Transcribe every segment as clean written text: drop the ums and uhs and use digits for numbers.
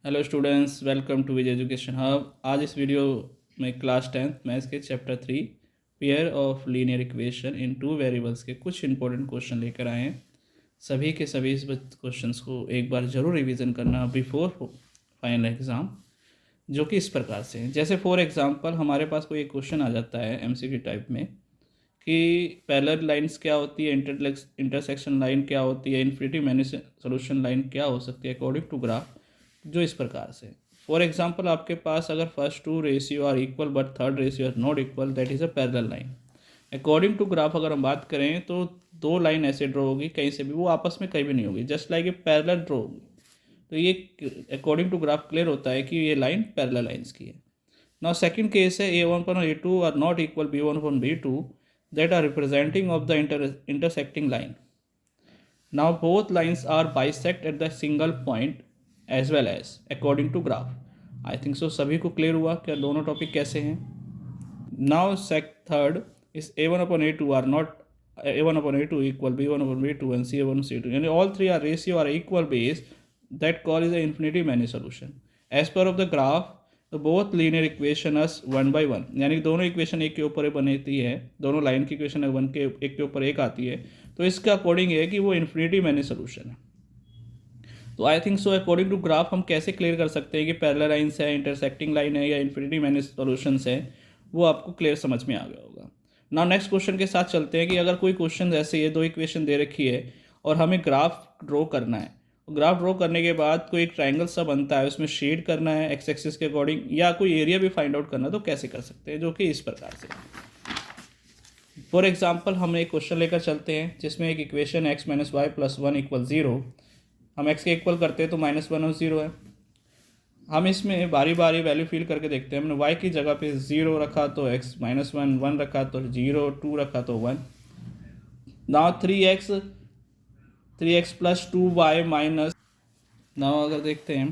Hello students, welcome to Vijay education hub. आज इस video में क्लास 10th मैथ्स के chapter 3 pair of linear equation in two variables के कुछ इंपॉर्टेंट क्वेश्चन लेकर आए हैं। सभी के सभी इस क्वेश्चंस को एक बार ज़रूर रिवीजन करना बिफोर फाइनल एग्ज़ाम, जो कि इस प्रकार से हैं। जैसे फॉर एग्जांपल हमारे पास कोई एक क्वेश्चन आ जाता है एमसीक्यू टाइप में कि पैरेलल लाइंस क्या होती है, इंटरसेक्शन लाइन क्या होती है, इन्फिनिटी मैनी सोल्यूशन लाइन क्या हो सकती है अकॉर्डिंग टू ग्राफ, जो इस प्रकार से। फॉर एग्जांपल आपके पास अगर first two ratio are equal but third ratio are not equal, that is a parallel line. According to graph अगर हम बात करें तो दो लाइन ऐसे ड्रॉ होगी कहीं से भी, वो आपस में कहीं भी नहीं होगी, जस्ट लाइक ए पैरेलल ड्रॉ होगी। तो ये अकॉर्डिंग टू ग्राफ क्लियर होता है कि ये लाइन पैरेलल लाइंस की है। नाउ सेकंड केस है A1 upon A2 are not equal B1 upon B2 that are representing of the intersecting line. Now both lines are bisect at the single point as well as according to graph. I think so सभी को clear हुआ क्या दोनों topic कैसे हैं। Now third is A1 upon A2 are not A1 upon A2 equal B1 upon B2 and C1 C2, यानी all three are ratio are equal base, that call is a infinity many solution. As per of the graph, तो both linear equation us one by one, यानी दोनों equation एक के ऊपर बनती है, दोनों लाइन की इक्वेशन वन के एक के ऊपर एक आती है, तो इसका अकॉर्डिंग है कि वो इन्फिनिटी मैनी सोल्यूशन है। तो I think so according to graph हम कैसे क्लियर कर सकते हैं कि पैरेलल लाइन्स है, इंटरसेक्टिंग लाइन है या इन्फिनिटी मैनी सोल्यूशंस है, वो आपको क्लियर समझ में आ गया होगा। नाउ नेक्स्ट क्वेश्चन के साथ चलते हैं कि अगर कोई क्वेश्चन ऐसे है, दो इक्वेशन दे रखी है और हमें ग्राफ ड्रॉ करना है। ग्राफ ड्रॉ करने के बाद कोई एक ट्राइंगल सा बनता है, उसमें शेड करना है एक्स एक्सिस के अकॉर्डिंग, या कोई एरिया भी फाइंड आउट करना है, तो कैसे कर सकते हैं, जो कि इस प्रकार से। फॉर एग्जाम्पल हम एक क्वेश्चन लेकर चलते हैं जिसमें एक equation X minus Y plus one equal zero, हम एक्स के इक्वल करते हैं तो माइनस वन और ज़ीरो है। हम इसमें बारी बारी वैल्यू फिल करके देखते हैं। हमने वाई की जगह पे ज़ीरो रखा तो एक्स माइनस वन, वन रखा तो ज़ीरो, टू रखा तो one. Now three X plus two Y minus, now अगर देखते हैं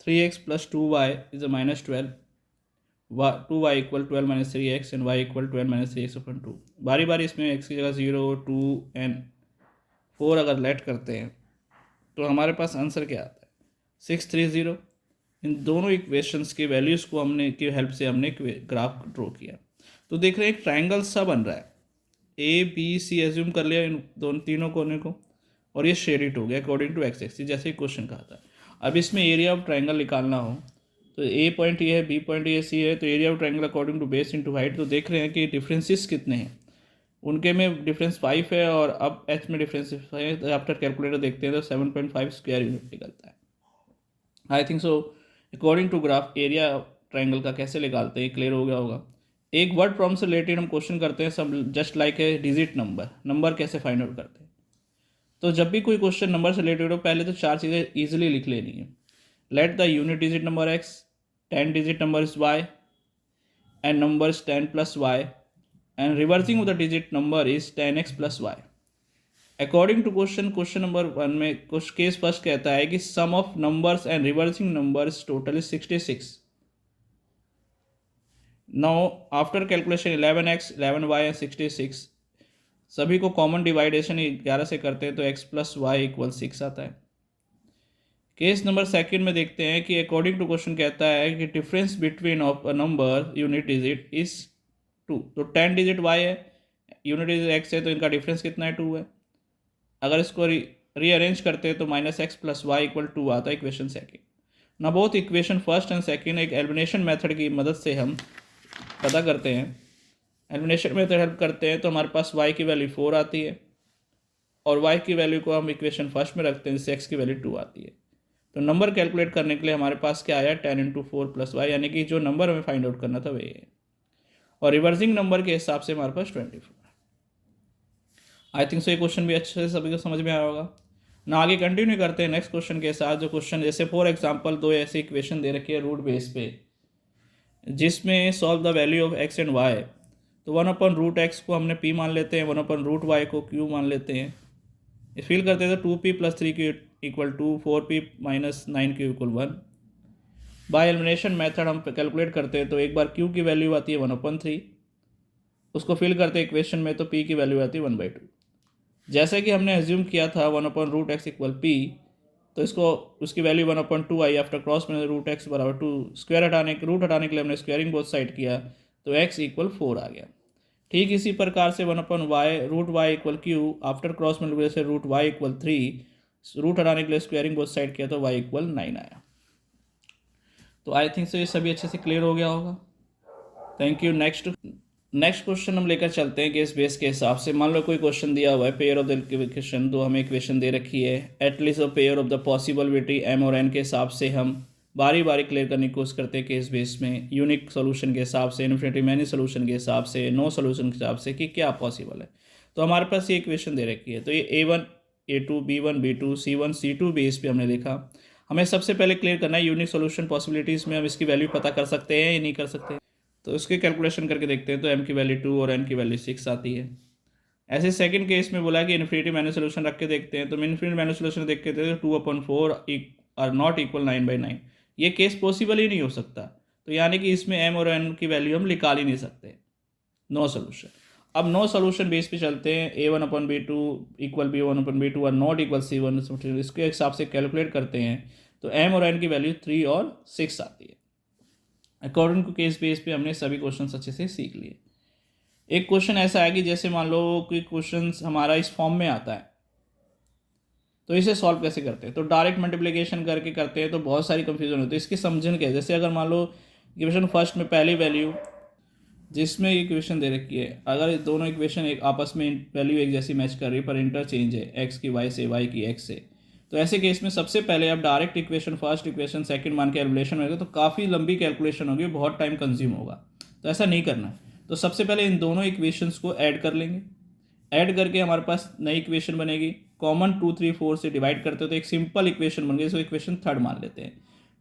3x plus 2y is a minus 12, 2y equal 12 minus 3x and y equal 12 minus 3x upon 2। बारी बारी इसमें x की जगह 0, 2 एंड 4 अगर लेट करते हैं तो हमारे पास आंसर क्या आता है 630। इन दोनों इक्वेशंस की वैल्यूज़ को हमने की हेल्प से हमने ग्राफ ड्रॉ किया। तो देख रहे हैं एक ट्राइंगल सा बन रहा है, ABC एज्यूम कर लिया इन दोनों तीनों कोने को, और ये शेडिड हो गया अकॉर्डिंग टू एक्स एक्सिस, जैसे क्वेश्चन कहा था। अब इसमें एरिया ऑफ ट्राइंगल निकालना हो तो A पॉइंट ये है, B पॉइंट ये, C है, तो area of triangle according to base into height. तो देख रहे हैं कि डिफरेंसेस कितने हैं, उनके में डिफरेंस 5 है और अब H में डिफरेंस है। तो आफ्टर कैलकुलेटर देखते हैं तो 7.5 स्क्वायर यूनिट निकलता है। I think so according to graph area triangle का कैसे निकालते हैं क्लियर हो गया होगा। एक वर्ड प्रॉब्लम से रिलेटेड हम क्वेश्चन करते हैं, सब just like a digit number कैसे फाइंड आउट करते हैं। तो जब भी कोई क्वेश्चन नंबर से रिलेटेड हो, पहले तो चार चीज़ें ईजिली लिख लेनी है। Let the unit digit number x, 10 digit number is y and number is 10 plus y and reversing of the digit number is 10x plus y. According to question number 1 में कुछ केस फर्स्ट कहता है कि sum of numbers and reversing numbers total is 66। Now after calculation 11x 11y and 66 सभी को common डिवाइडेशन 11 से करते हैं तो x प्लस वाई इक्वल 6 आता है। केस नंबर सेकंड में देखते हैं कि अकॉर्डिंग टू क्वेश्चन कहता है कि difference between of a number unit digit is 2। तो 10 डिजिट y है, यूनिट डिजिट x है, तो इनका डिफरेंस कितना है 2 है। अगर इसको रीअरेंज करते हैं तो minus X plus Y equal 2 आता है इक्वेशन सेकेंड। ना बहुत इक्वेशन फर्स्ट एंड सेकेंड एक एलिमिनेशन मेथड की मदद से हम पता करते हैं। एलिमिनेशन मेथड हेल्प करते हैं तो हमारे पास y की वैल्यू 4 आती है और y की वैल्यू को हम इक्वेशन फर्स्ट में रखते हैं जिससे x की वैल्यू 2 आती है। तो नंबर कैलकुलेट करने के लिए हमारे पास क्या आया 10 इंटू 4 प्लस वाई, यानी कि जो नंबर हमें फाइंड आउट करना था वही है, और रिवर्सिंग नंबर के हिसाब से हमारे पास 24। आई थिंक सो ये क्वेश्चन भी अच्छे से सभी को समझ में आया होगा ना। आगे कंटिन्यू करते हैं नेक्स्ट क्वेश्चन के साथ। जो क्वेश्चन जैसे फॉर एग्जांपल दो ऐसी इक्वेशन दे रखी है रूट बेस पे, जिसमें solve the value of X and Y. तो 1/√x को हमने p मान लेते हैं, 1/√y को q मान लेते हैं। इस फिल करते हैं तो 2p plus 3q equal 2, 4p minus 9q equal 1। By elimination method हम कैलकुलेट करते हैं तो एक बार q की वैल्यू आती है 1/3, उसको फिल करते हैं इक्वेशन में तो p की वैल्यू आती है 1/2। जैसे कि हमने एज्यूम किया था 1/√x इक्वल p, तो इसको उसकी वैल्यू 1/2 आई आफ्टर क्रॉस में रूट एक्स बराबर 2 स्क्वायर रूट हटाने के लिए हमने स्क्वायरिंग बोथ साइड किया तो x इक्वल 4 आ गया। ठीक इसी प्रकार से 1/y root Y equal Q after cross multiplication से रूट वाई इक्वल 3 रूट हटाने के लिए स्क्वायरिंग बोथ साइड किया तो y इक्वल 9 आया। तो आई थिंक सो ये सभी अच्छे से क्लियर हो गया होगा। Thank you. नेक्स्ट क्वेश्चन हम लेकर चलते हैं केस बेस के हिसाब से। मान लो कोई क्वेश्चन दिया हुआ है पेयर ऑफ द इक्वेशन, तो हमें इक्वेशन दे रखी है at least of pair of the possibility m और n के हिसाब से हम बारी बारी क्लियर करने की कोशिश करते हैं केस बेस में, यूनिक सोल्यूशन के हिसाब से, इन्फिनिटी मैनी सोल्यूशन के हिसाब से, नो सोल्यूशन के हिसाब से कि क्या पॉसिबल है। तो हमारे पास ये इक्वेशन दे रखी है, तो ये A1 A2 B1 B2 C1 C2 base पे हमने लिखा। हमें सबसे पहले क्लियर करना है यूनिक सोल्यूशन पॉसिबिलिटीज़ में हम इसकी वैल्यू पता कर सकते हैं या नहीं कर सकते। तो इसके कैलकुलेशन करके देखते हैं, तो m की वैल्यू 2 और n की वैल्यू 6 आती है। ऐसे सेकंड केस में बोला कि इन्फिनिटी मैनी सोल्यूशन रख के देखते हैं, तो इन्फिनिटी मैनी सोल्यूशन देख के देखते हैं 2/4 आर नॉट इक्वल 9/9। ये केस पॉसिबल ही नहीं हो सकता, तो यानी कि इसमें m और n की वैल्यू हम निकाल ही नहीं सकते, नो सोल्यूशन। अब नो सोल्यूशन बेस पे चलते हैं, a1/b2 equal b1/b2 are not equal c1, इसके हिसाब से कैलकुलेट करते हैं तो m और n की वैल्यू 3 और 6 आती है। अकॉर्डिंग टू केस बेस पे हमने सभी क्वेश्चन अच्छे से सीख लिए। एक क्वेश्चन ऐसा है कि जैसे मान लो कि क्वेश्चन हमारा इस फॉर्म में आता है, तो इसे सॉल्व कैसे करते हैं। तो डायरेक्ट मल्टीप्लिकेशन करके करते हैं तो बहुत सारी कंफ्यूजन होती है। इसकी समझन क्या है, जैसे अगर मान लो इक्वेशन फर्स्ट में पहली वैल्यू जिसमें इक्वेशन दे रखी है, अगर दोनों इक्वेशन एक आपस में वैल्यू एक जैसी मैच कर रही है पर इंटरचेंज है एक्स की वाई से, वाई की एक्स से, तो ऐसे केस में सबसे पहले आप direct equation first equation second मान के कैलकुलेशन होगा तो काफ़ी लंबी कैलकुलेशन होगी, बहुत टाइम कंज्यूम होगा। तो ऐसा नहीं करना है। तो सबसे पहले इन दोनों इक्वेशंस को ऐड कर लेंगे, ऐड करके हमारे पास नई इक्वेशन बनेगी, कॉमन 2 3 4 से डिवाइड करते हो तो एक सिंपल इक्वेशन बन गई, इसको इक्वेशन थर्ड मान लेते हैं।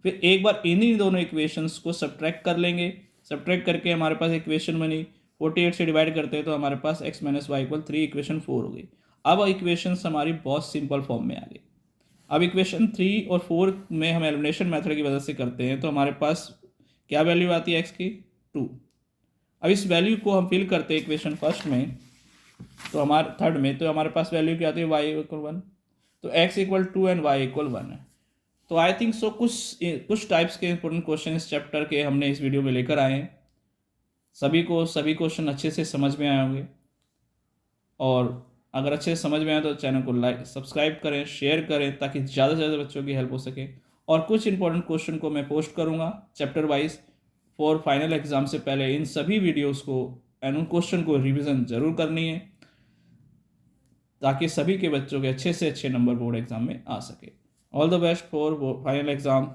फिर एक बार इन्हीं दोनों इक्वेशंस को सब्ट्रैक्ट कर लेंगे, सब्ट्रैक्ट करके हमारे पास इक्वेशन बनी 48 से डिवाइड करते हैं तो हमारे पास x - y = 3 इक्वेशन 4 हो गई। अब इक्वेशंस हमारी बहुत सिंपल फॉर्म में आ गई। अब इक्वेशन 3 और 4 में हम एलिमिनेशन मेथड की मदद से करते हैं तो हमारे पास क्या वैल्यू आती है x की 2। अब इस वैल्यू को हम फिल करते हैं इक्वेशन फर्स्ट में, तो हमारे थर्ड में, तो हमारे पास वैल्यू क्या आती है y = 1, तो x = 2 एंड y = 1 है। तो आई थिंक सो कुछ टाइप्स के इंपॉर्टेंट क्वेश्चन इस चैप्टर के हमने इस वीडियो में लेकर आए हैं। सभी क्वेश्चन अच्छे से समझ में आए होंगे, और अगर अच्छे से समझ में आए तो चैनल को लाइक सब्सक्राइब करें, शेयर करें ताकि ज़्यादा से ज़्यादा बच्चों की हेल्प हो सके। और कुछ इंपॉर्टेंट क्वेश्चन को मैं पोस्ट करूँगा chapter wise for final exam से पहले। इन सभी वीडियोज़ को एंड उन क्वेश्चन को रिविज़न ज़रूर करनी है ताकि सभी के बच्चों के अच्छे से अच्छे नंबर बोर्ड एग्जाम में आ सके। All the best for final exam.